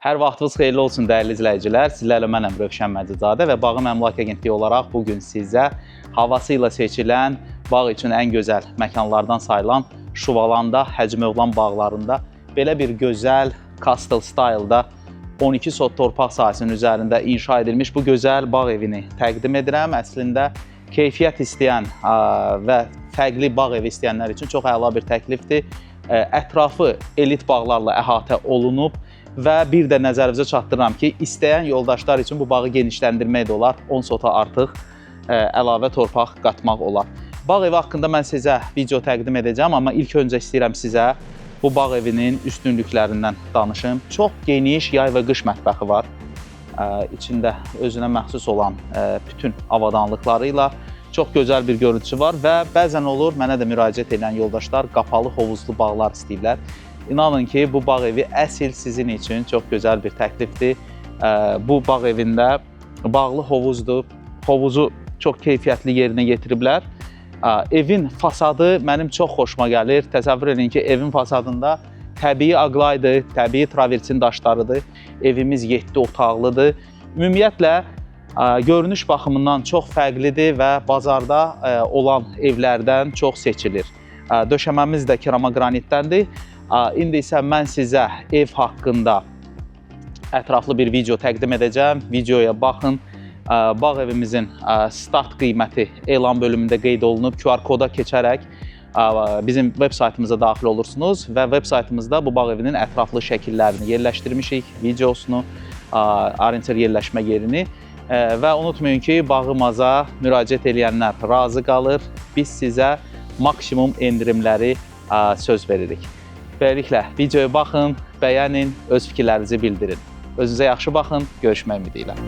Hər vaxtınız xeyirli olsun dəyərli izləyicilər. Sizlərlə mənəm Rövşən Məcidadə və Bağım Əmlak Agentliyi olaraq bugün sizə havası ilə seçilən, bağ üçün ən gözəl məkanlardan sayılan Şuvalanda, Həcmi Oğlan bağlarında belə bir gözəl Castle Style'da 12 sot torpaq sahəsinin üzərində inşa edilmiş bu gözəl bağ evini təqdim edirəm. Əslində keyfiyyət istəyən və fərqli bağ evi istəyənlər üçün çox əla bir təklifdir. Ətrafı elit bağlarla əhatə olunub və bir də nəzərinizə çatdırıram ki, istəyən yoldaşlar üçün bu bağı genişləndirmək də olar, 10 sota artıq əlavə torpaq qatmaq olar. Bağ evi haqqında mən sizə video təqdim edəcəm, amma ilk öncə istəyirəm sizə bu bağ evinin üstünlüklərindən danışım. Çox geniş yay və qış mətbəxi var. İçində özünə məxsus olan bütün avadanlıqlarıyla çox gözəl bir görüntüsü var və bəzən olur, mənə də müraciət edən yoldaşlar qapalı hovuzlu bağlar istəyirlər. İnanın ki, bu bağ evi əsl sizin üçün çox gözəl bir təklifdir. Bu bağ evində bağlı hovuzdur. Hovuzu çox keyfiyyətli yerinə yetiriblər. Evin fasadı mənim çox xoşuma gəlir. Təsəvvür edin ki, evin fasadında təbii aqlaydır, təbii travertin daşlarıdır. Evimiz 7 otaqlıdır. Ümumiyyətlə, görünüş baxımından çox fərqlidir və bazarda olan evlərdən çox seçilir. Döşəməmiz də kerama qranitdəndir. İndi isə mən sizə ev haqqında ətraflı bir video təqdim edəcəm. Videoya baxın. Bağ evimizin start qiyməti elan bölümündə qeyd olunub. QR koda keçərək bizim web saytımıza daxil olursunuz və web saytımızda bu bağ evinin ətraflı şəkillərini yerləşdirmişik, videosunu, orientir yerləşmə yerini və unutmayın ki, bağımıza müraciət edənlər razı qalır. Biz sizə maksimum endirimləri söz veririk. Beləliklə, videoya baxın, bəyənin, öz fikirlərinizi bildirin. Özünüzə yaxşı baxın, görüşmək ümidi ilə.